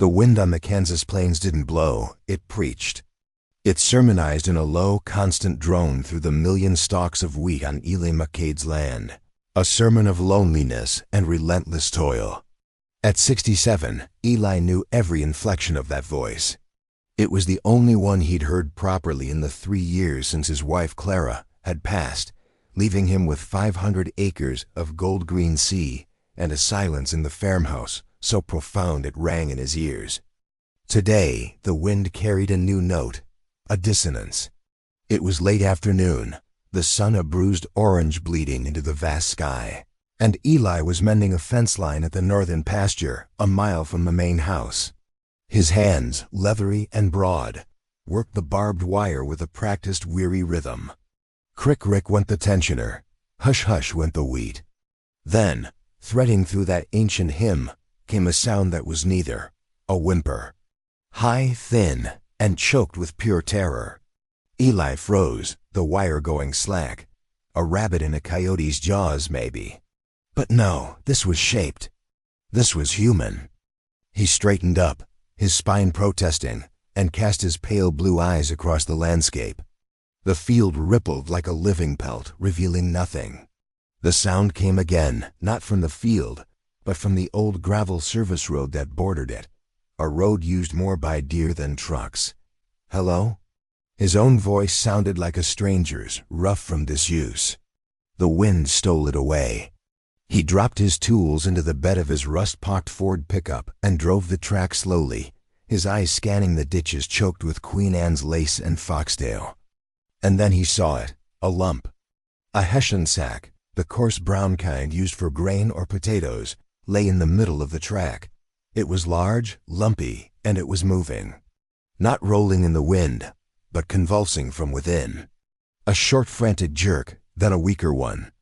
The wind on the Kansas plains didn't blow, it preached. It sermonized in a low, constant drone through the million stalks of wheat on Eli McCade's land. A sermon of loneliness and relentless toil. At 67, Eli knew every inflection of that voice. It was the only one he'd heard properly in the 3 years since his wife Clara had passed, leaving him with 500 acres of gold-green sea and a silence in the farmhouse so profound it rang in his ears. Today, the wind carried a new note, a dissonance. It was late afternoon, the sun a bruised orange bleeding into the vast sky, and Eli was mending a fence line at the northern pasture, a mile from the main house. His hands, leathery and broad, worked the barbed wire with a practiced, weary rhythm. Crick-rick went the tensioner, hush-hush went the wheat. Then, threading through that ancient hymn, came a sound that was neither, a whimper. High, thin, and choked with pure terror. Eli froze, the wire going slack. A rabbit in a coyote's jaws, maybe. But no, this was shaped. This was human. He straightened up, his spine protesting, and cast his pale blue eyes across the landscape. The field rippled like a living pelt, revealing nothing. The sound came again, not from the field, but from the old gravel service road that bordered it, a road used more by deer than trucks. Hello? His own voice sounded like a stranger's, rough from disuse. The wind stole it away. He dropped his tools into the bed of his rust-pocked Ford pickup and drove the track slowly, his eyes scanning the ditches choked with Queen Anne's lace and foxtail. And then he saw it, a lump. A Hessian sack, the coarse brown kind used for grain or potatoes, lay in the middle of the track. It was large, lumpy, and it was moving. Not rolling in the wind, but convulsing from within. A short frantic jerk, then a weaker one.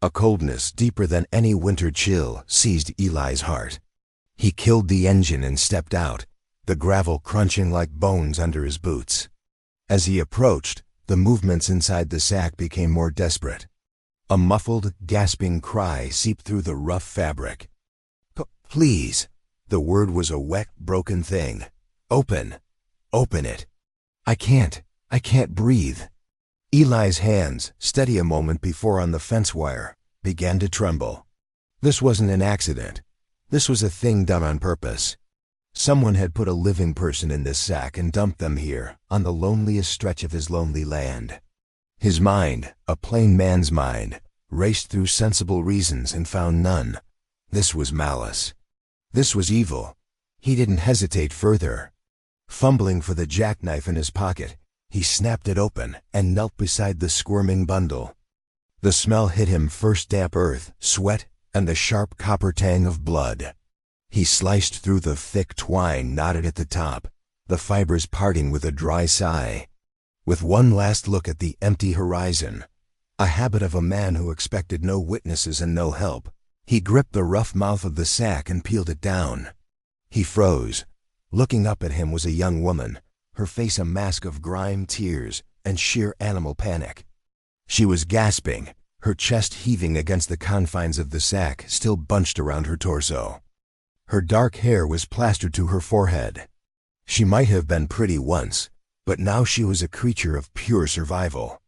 A coldness deeper than any winter chill seized Eli's heart. He killed the engine and stepped out, the gravel crunching like bones under his boots. As he approached, the movements inside the sack became more desperate. A muffled, gasping cry seeped through the rough fabric. Please. The word was a wet, broken thing. Open. Open it. I can't breathe. Eli's hands, steady a moment before on the fence wire, began to tremble. This wasn't an accident. This was a thing done on purpose. Someone had put a living person in this sack and dumped them here, on the loneliest stretch of his lonely land. His mind, a plain man's mind, raced through sensible reasons and found none. This was malice. This was evil. He didn't hesitate further. Fumbling for the jackknife in his pocket, he snapped it open and knelt beside the squirming bundle. The smell hit him first damp earth, sweat, and the sharp copper tang of blood. He sliced through the thick twine knotted at the top, the fibers parting with a dry sigh. With one last look at the empty horizon, a habit of a man who expected no witnesses and no help, he gripped the rough mouth of the sack and peeled it down. He froze. Looking up at him was a young woman, her face a mask of grime, tears, and sheer animal panic. She was gasping, her chest heaving against the confines of the sack still bunched around her torso. Her dark hair was plastered to her forehead. She might have been pretty once, but now she was a creature of pure survival.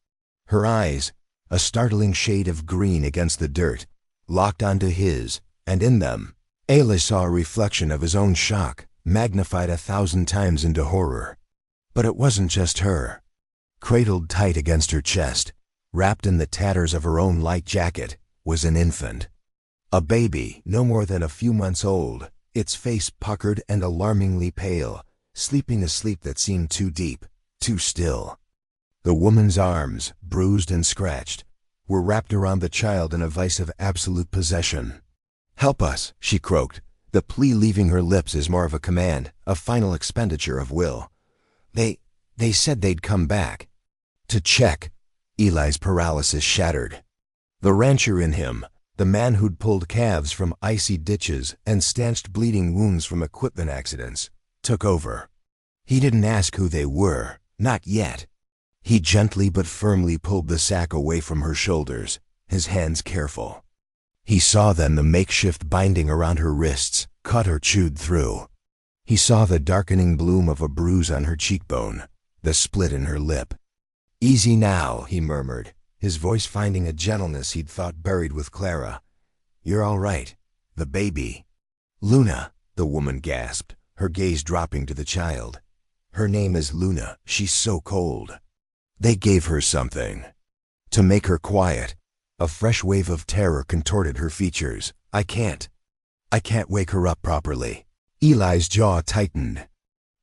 Her eyes, a startling shade of green against the dirt, locked onto his, and in them, Eli saw a reflection of his own shock, magnified 1,000 times into horror. But it wasn't just her. Cradled tight against her chest, wrapped in the tatters of her own light jacket, was an infant. A baby, no more than a few months old, its face puckered and alarmingly pale, sleeping a sleep that seemed too deep, too still. The woman's arms, bruised and scratched, were wrapped around the child in a vice of absolute possession. "Help us," she croaked, the plea leaving her lips as more of a command, a final expenditure of will. They said they'd come back. To check. Eli's paralysis shattered. The rancher in him, the man who'd pulled calves from icy ditches and stanched bleeding wounds from equipment accidents, took over. He didn't ask who they were, not yet. He gently but firmly pulled the sack away from her shoulders, his hands careful. He saw then the makeshift binding around her wrists, cut or chewed through. He saw the darkening bloom of a bruise on her cheekbone, the split in her lip. "Easy now," he murmured, his voice finding a gentleness he'd thought buried with Clara. "You're all right. The baby." "Luna," the woman gasped, her gaze dropping to the child. "Her name is Luna. She's so cold." They gave her something to make her quiet. A fresh wave of terror contorted her features. I can't wake her up properly." Eli's jaw tightened.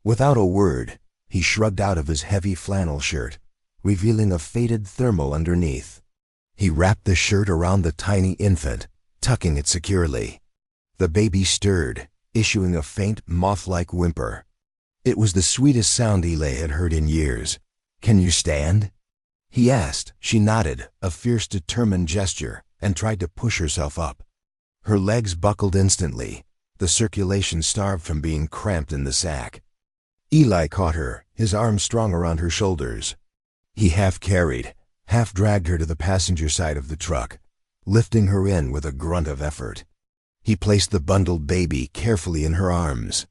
Without a word, he shrugged out of his heavy flannel shirt, revealing a faded thermal underneath. He wrapped the shirt around the tiny infant, tucking it securely. The baby stirred, issuing a faint, moth-like whimper. It was the sweetest sound Eli had heard in years. "Can you stand?" he asked. She nodded, a fierce, determined gesture, and tried to push herself up. Her legs buckled instantly, the circulation starved from being cramped in the sack. Eli caught her, his arms strong around her shoulders. He half carried, half dragged her to the passenger side of the truck, lifting her in with a grunt of effort. He placed the bundled baby carefully in her arms.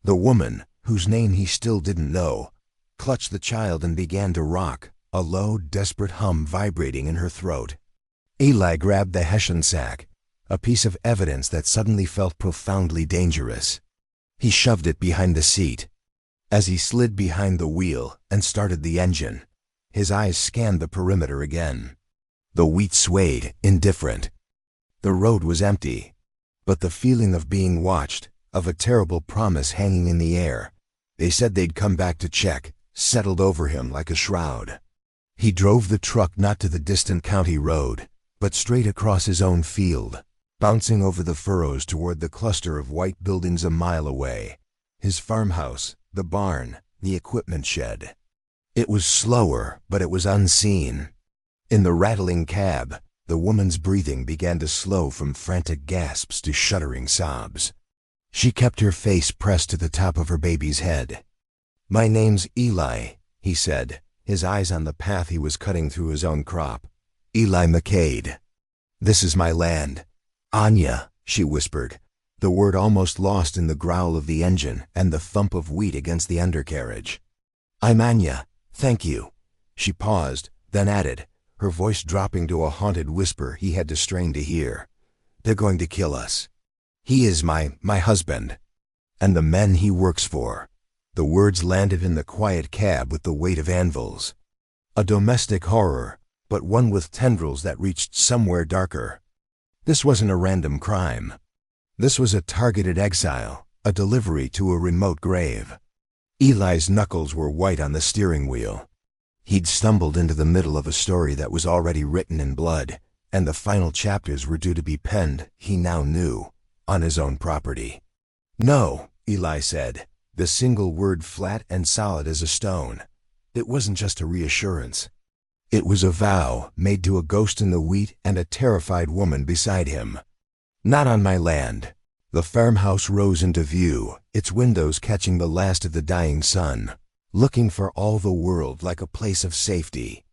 The woman, whose name he still didn't know, clutched the child and began to rock, a low, desperate hum vibrating in her throat. Eli grabbed the Hessian sack, a piece of evidence that suddenly felt profoundly dangerous. He shoved it behind the seat. As he slid behind the wheel and started the engine, his eyes scanned the perimeter again. The wheat swayed, indifferent. The road was empty, but the feeling of being watched, of a terrible promise hanging in the air, they said they'd come back to check, settled over him like a shroud. He drove the truck not to the distant county road, but straight across his own field, bouncing over the furrows toward the cluster of white buildings a mile away. His farmhouse, the barn, the equipment shed. It was slower, but it was unseen. In the rattling cab, the woman's breathing began to slow from frantic gasps to shuddering sobs. She kept her face pressed to the top of her baby's head. "My name's Eli," he said, his eyes on the path he was cutting through his own crop. "Eli McCade. This is my land." "Anya," she whispered, the word almost lost in the growl of the engine and the thump of wheat against the undercarriage. "I'm Anya, thank you." She paused, then added, her voice dropping to a haunted whisper he had to strain to hear. "They're going to kill us. He is my husband. And the men he works for." The words landed in the quiet cab with the weight of anvils. A domestic horror, but one with tendrils that reached somewhere darker. This wasn't a random crime. This was a targeted exile, a delivery to a remote grave. Eli's knuckles were white on the steering wheel. He'd stumbled into the middle of a story that was already written in blood, and the final chapters were due to be penned, he now knew, on his own property. "No," Eli said, the single word flat and solid as a stone. It wasn't just a reassurance. It was a vow made to a ghost in the wheat and a terrified woman beside him. "Not on my land." The farmhouse rose into view, its windows catching the last of the dying sun, looking for all the world like a place of safety.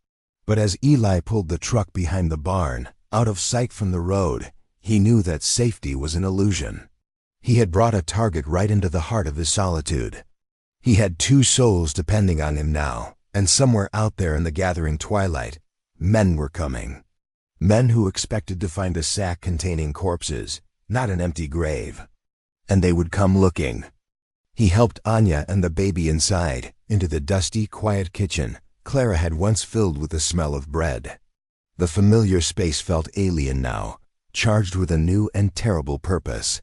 But as Eli pulled the truck behind the barn, out of sight from the road, he knew that safety was an illusion. He had brought a target right into the heart of his solitude. He had two souls depending on him now, and somewhere out there in the gathering twilight, men were coming. Men who expected to find a sack containing corpses, not an empty grave. And they would come looking. He helped Anya and the baby inside, into the dusty, quiet kitchen Clara had once filled with the smell of bread. The familiar space felt alien now, charged with a new and terrible purpose.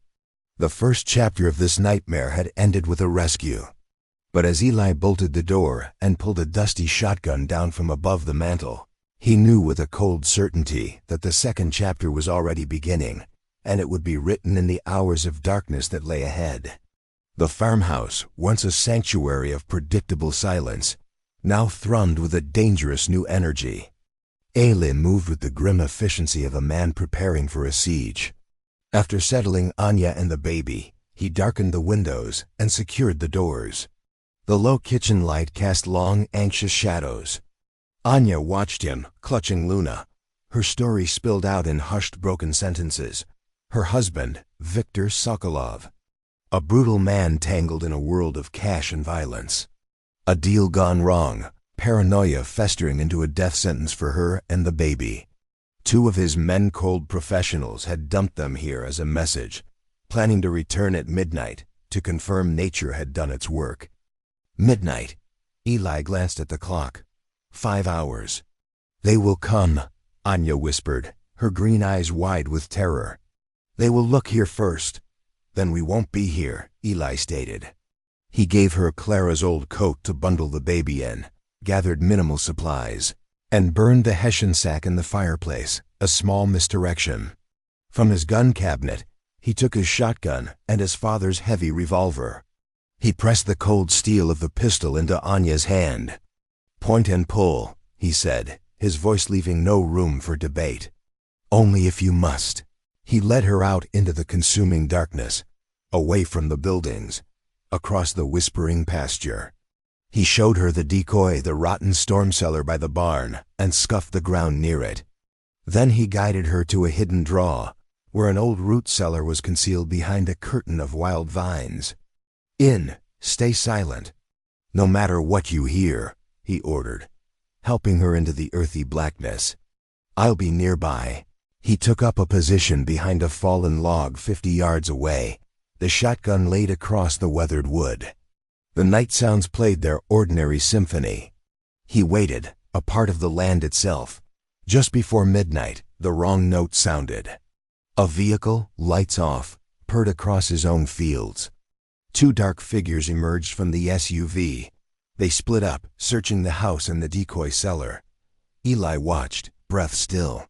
The first chapter of this nightmare had ended with a rescue. But as Eli bolted the door and pulled a dusty shotgun down from above the mantel, he knew with a cold certainty that the second chapter was already beginning, and it would be written in the hours of darkness that lay ahead. The farmhouse, once a sanctuary of predictable silence, now thrummed with a dangerous new energy. Eli moved with the grim efficiency of a man preparing for a siege. After settling Anya and the baby, he darkened the windows and secured the doors. The low kitchen light cast long, anxious shadows. Anya watched him, clutching Luna. Her story spilled out in hushed, broken sentences. Her husband, Viktor Sokolov. A brutal man tangled in a world of cash and violence. A deal gone wrong, paranoia festering into a death sentence for her and the baby. Two of his men-cold professionals had dumped them here as a message, planning to return at midnight to confirm nature had done its work. Midnight. Eli glanced at the clock. 5 hours. They will come, Anya whispered, her green eyes wide with terror. They will look here first. Then we won't be here, Eli stated. He gave her Clara's old coat to bundle the baby in, gathered minimal supplies, and burned the Hessian sack in the fireplace, a small misdirection. From his gun cabinet, he took his shotgun and his father's heavy revolver. He pressed the cold steel of the pistol into Anya's hand. Point and pull, he said, his voice leaving no room for debate. Only if you must. He led her out into the consuming darkness, away from the buildings, across the whispering pasture. He showed her the decoy, the rotten storm cellar by the barn, and scuffed the ground near it. Then he guided her to a hidden draw, where an old root cellar was concealed behind a curtain of wild vines. Stay silent. No matter what you hear, he ordered, helping her into the earthy blackness. I'll be nearby. He took up a position behind a fallen log 50 yards away, the shotgun laid across the weathered wood. The night sounds played their ordinary symphony. He waited, a part of the land itself. Just before midnight, the wrong note sounded. A vehicle, lights off, purred across his own fields. 2 dark figures emerged from the SUV. They split up, searching the house and the decoy cellar. Eli watched, breath still.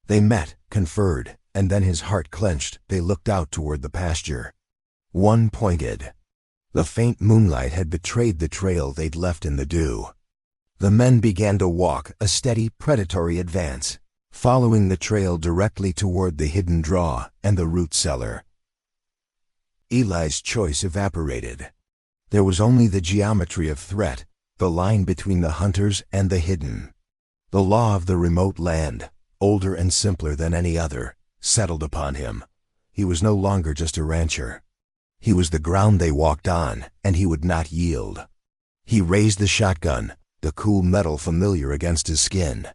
They met, conferred, and then his heart clenched. They looked out toward the pasture. One pointed. The faint moonlight had betrayed the trail they'd left in the dew. The men began to walk, a steady, predatory advance, following the trail directly toward the hidden draw and the root cellar. Eli's choice evaporated. There was only the geometry of threat, the line between the hunters and the hidden. The law of the remote land, older and simpler than any other, settled upon him. He was no longer just a rancher. He was the ground they walked on, and he would not yield. He raised the shotgun, the cool metal familiar against his skin.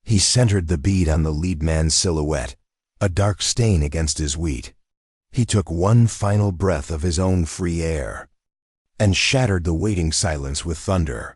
He centered the bead on the lead man's silhouette, a dark stain against his wheat. He took one final breath of his own free air, and shattered the waiting silence with thunder.